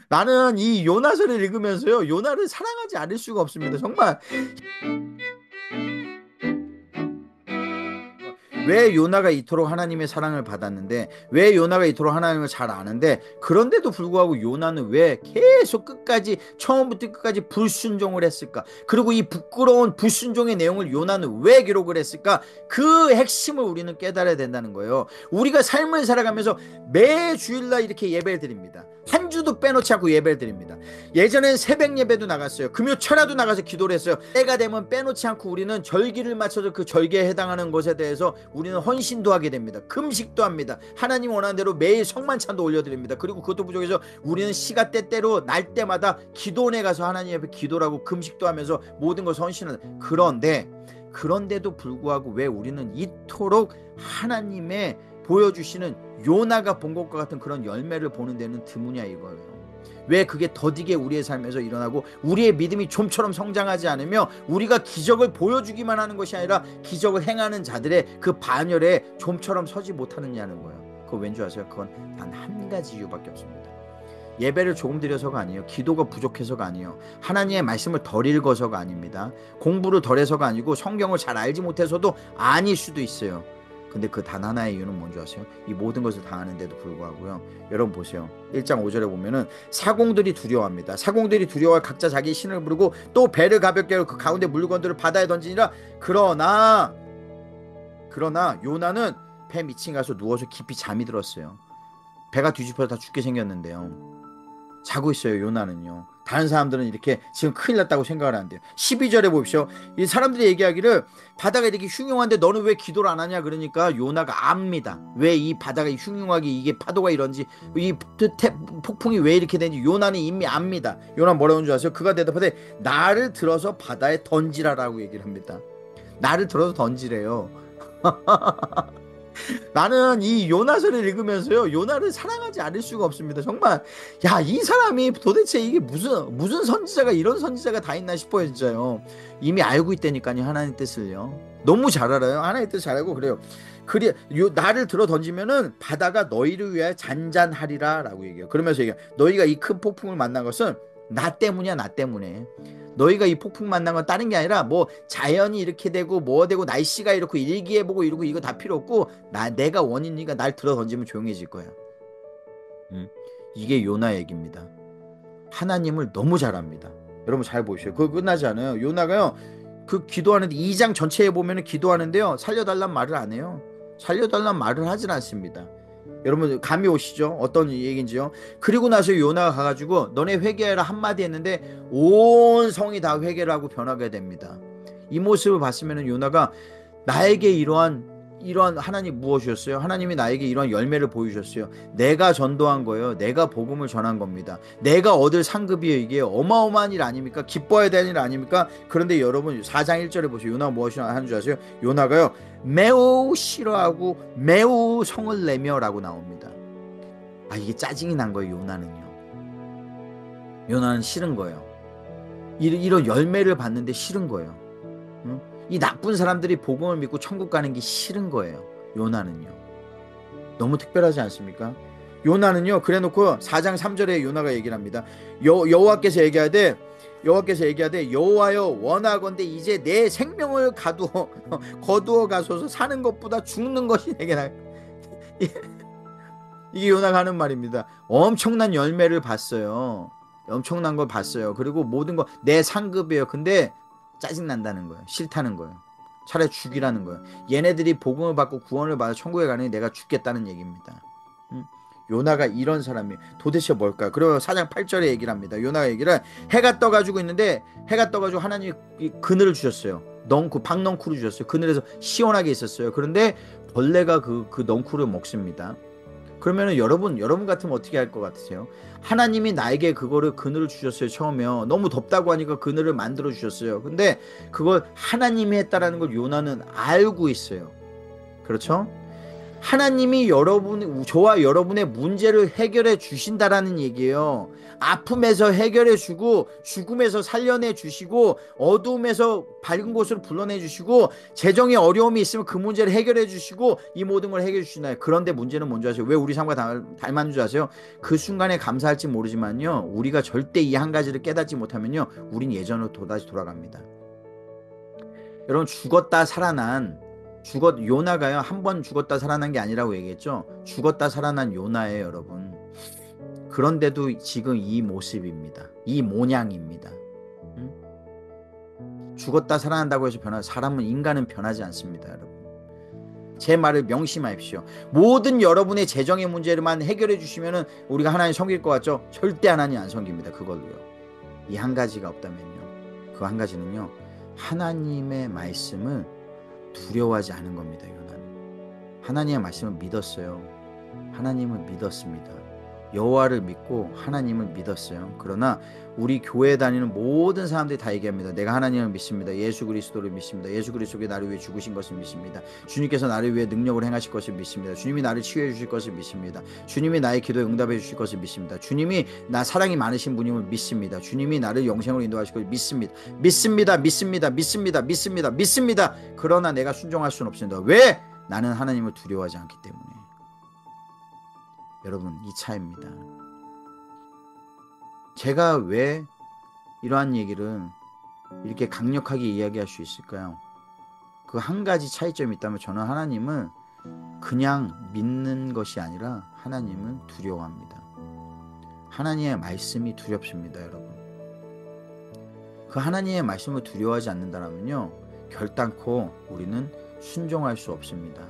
나는 이 요나서를 읽으면서요, 요나를 사랑하지 않을 수가 없습니다. 정말 왜 요나가 이토록 하나님의 사랑을 받았는데, 왜 요나가 이토록 하나님을 잘 아는데, 그런데도 불구하고 요나는 왜 계속 끝까지, 처음부터 끝까지 불순종을 했을까? 그리고 이 부끄러운 불순종의 내용을 요나는 왜 기록을 했을까? 그 핵심을 우리는 깨달아야 된다는 거예요. 우리가 삶을 살아가면서 매 주일날 이렇게 예배를 드립니다. 한 주도 빼놓지 않고 예배를 드립니다. 예전엔 새벽 예배도 나갔어요. 금요 철야도 나가서 기도를 했어요. 때가 되면 빼놓지 않고 우리는 절기를 맞춰서 그 절기에 해당하는 것에 대해서 우리는 헌신도 하게 됩니다. 금식도 합니다. 하나님 원하는 대로 매일 성만찬도 올려드립니다. 그리고 그것도 부족해서 우리는 시가 때때로 날 때마다 기도원에 가서 하나님 앞에 기도를 하고 금식도 하면서 모든 것을 헌신하는. 그런데도 불구하고 왜 우리는 이토록 하나님의 보여주시는 요나가 본 것과 같은 그런 열매를 보는 데는 드무냐 이거예요. 왜 그게 더디게 우리의 삶에서 일어나고 우리의 믿음이 좀처럼 성장하지 않으며 우리가 기적을 보여주기만 하는 것이 아니라 기적을 행하는 자들의 그 반열에 좀처럼 서지 못하느냐는 거예요. 그거 왠지 아세요? 그건 단 한 가지 이유밖에 없습니다. 예배를 조금 드려서가 아니에요. 기도가 부족해서가 아니에요. 하나님의 말씀을 덜 읽어서가 아닙니다. 공부를 덜 해서가 아니고 성경을 잘 알지 못해서도 아닐 수도 있어요. 근데 그 단 하나의 이유는 뭔지 아세요? 이 모든 것을 다 아는데도 불구하고요. 여러분 보세요. 1장 5절에 보면은 사공들이 두려워합니다. 사공들이 두려워 각자 자기 신을 부르고 또 배를 가볍게 하고 그 가운데 물건들을 바다에 던지니라. 그러나 요나는 배 밑에 가서 누워서 깊이 잠이 들었어요. 배가 뒤집혀서 다 죽게 생겼는데요. 자고 있어요. 요나는요. 다른 사람들은 이렇게 지금 큰일 났다고 생각을 하는데요. 12절에 보십시오. 이 사람들이 얘기하기를 바다가 이렇게 흉흉한데 너는 왜 기도를 안 하냐. 그러니까 요나가 압니다. 왜 이 바다가 흉흉하게 이게 파도가 이런지, 이 폭풍이 왜 이렇게 되는지 요나는 이미 압니다. 요나 뭐라고 하는 줄 아세요? 그가 대답하되 나를 들어서 바다에 던지라라고 얘기를 합니다. 나를 들어서 던지래요. 나는 이 요나서를 읽으면서요, 요나를 사랑하지 않을 수가 없습니다. 정말 이 사람이 도대체 이게 무슨 선지자가 이런 선지자가 다 있나 싶어요. 진짜요. 이미 알고 있다니까요. 하나님 뜻을요. 너무 잘 알아요. 하나님 뜻 잘 알고 그래요. 나를 들어 던지면은 바다가 너희를 위하여 잔잔하리라 라고 얘기해요. 그러면서 얘기해요. 너희가 이 큰 폭풍을 만난 것은 나 때문이야. 나 때문에. 너희가 이 폭풍 만난 건 다른 게 아니라 뭐 자연이 이렇게 되고 뭐 되고 날씨가 이렇고 일기예보고 이러고 이거 다 필요 없고 내가 원인이니까 날 들어 던지면 조용해질 거야. 이게 요나 얘기입니다. 하나님을 너무 잘합니다. 여러분 잘 보시죠. 그거 끝나지 않아요. 요나가요, 그 기도하는데 2장 전체에 보면은 기도하는데요, 살려달란 말을 안 해요. 살려달란 말을 하진 않습니다. 여러분 감이 오시죠? 어떤 얘기인지요? 그리고 나서 요나가 가가지고 너네 회개하라 한마디 했는데 온 성이 다 회개를 하고 변하게 됩니다. 이 모습을 봤으면 요나가 나에게 이러한 하나님 무엇이었어요? 하나님이 나에게 이러한 열매를 보여주셨어요. 내가 전도한 거예요. 내가 복음을 전한 겁니다. 내가 얻을 상급이에요. 이게 어마어마한 일 아닙니까? 기뻐해야 되는 일 아닙니까? 그런데 여러분 4장 1절에 보세요. 요나가 무엇이 하는 줄 아세요? 요나가요, 매우 싫어하고 매우 성을 내며 라고 나옵니다. 이게 짜증이 난 거예요. 요나는 싫은 거예요. 이런 열매를 받는데 싫은 거예요. 응? 이 나쁜 사람들이 복음을 믿고 천국 가는 게 싫은 거예요. 요나는요. 너무 특별하지 않습니까? 요나는요, 그래놓고 4장 3절에 요나가 얘기를 합니다. 여호와께서 얘기하되 여호와여 원하건대 이제 내 생명을 거두어 가소서. 사는 것보다 죽는 것이 내게 나아. 이게 요나가 하는 말입니다. 엄청난 열매를 봤어요. 엄청난 걸 봤어요. 그리고 모든 거 내 상급이에요. 근데 짜증난다는 거예요. 싫다는 거예요. 차라리 죽이라는 거예요. 얘네들이 복음을 받고 구원을 받아 천국에 가니 내가 죽겠다는 얘기입니다. 요나가 이런 사람이에요. 도대체 뭘까요? 그리고 4장 8절에 얘기를 합니다. 요나가 얘기를, 해가 떠가지고 있는데 해가 떠가지고 하나님이 그늘을 주셨어요. 박넝쿨을 주셨어요. 그늘에서 시원하게 있었어요. 그런데 벌레가 그 넝쿨을 먹습니다. 그러면은 여러분 같으면 어떻게 할 것 같으세요? 하나님이 나에게 그늘을 주셨어요. 처음에요. 너무 덥다고 하니까 그늘을 만들어 주셨어요. 근데 그걸 하나님이 했다라는 걸 요나는 알고 있어요. 그렇죠? 하나님이 저와 여러분의 문제를 해결해 주신다라는 얘기예요. 아픔에서 해결해 주고, 죽음에서 살려내 주시고, 어두움에서 밝은 곳으로 불러내 주시고, 재정에 어려움이 있으면 그 문제를 해결해 주시고, 이 모든 걸 해결해 주시나요? 그런데 문제는 뭔지 아세요? 왜 우리 삶과 닮았는 줄 아세요? 그 순간에 감사할지 모르지만요, 우리가 절대 이 한 가지를 깨닫지 못하면요, 우린 예전으로 다시 돌아갑니다. 여러분, 요나가요, 한 번 죽었다 살아난 게 아니라고 얘기했죠. 죽었다 살아난 요나예요, 여러분. 그런데도 지금 이 모습입니다. 이 모양입니다. 죽었다 살아난다고 해서 인간은 변하지 않습니다, 여러분. 제 말을 명심하십시오. 모든 여러분의 재정의 문제만 해결해 주시면은 우리가 하나님 섬길 것 같죠? 절대 하나님 안 섬깁니다. 그걸로요. 이 한 가지가 없다면요. 그 한 가지는요, 하나님의 말씀을 두려워하지 않은 겁니다. 요나는 하나님의 말씀을 믿었어요. 하나님을 믿었습니다. 여호와를 믿고 하나님을 믿었어요. 그러나 우리 교회 다니는 모든 사람들이 다 얘기합니다. 내가 하나님을 믿습니다. 예수 그리스도를 믿습니다. 예수 그리스도가 나를 위해 죽으신 것을 믿습니다. 주님께서 나를 위해 능력을 행하실 것을 믿습니다. 주님이 나를 치유해 주실 것을 믿습니다. 주님이 나의 기도에 응답해 주실 것을 믿습니다. 주님이 나 사랑이 많으신 분임을 믿습니다. 주님이 나를 영생으로 인도하실 것을 믿습니다. 믿습니다. 그러나 내가 순종할 수는 없습니다. 왜? 나는 하나님을 두려워하지 않기 때문에. 여러분, 이 차이입니다. 제가 왜 이러한 얘기를 이렇게 강력하게 이야기할 수 있을까요? 그 한 가지 차이점이 있다면, 저는 하나님을 그냥 믿는 것이 아니라 하나님을 두려워합니다. 하나님의 말씀이 두렵습니다, 여러분. 그 하나님의 말씀을 두려워하지 않는다면요, 결단코 우리는 순종할 수 없습니다.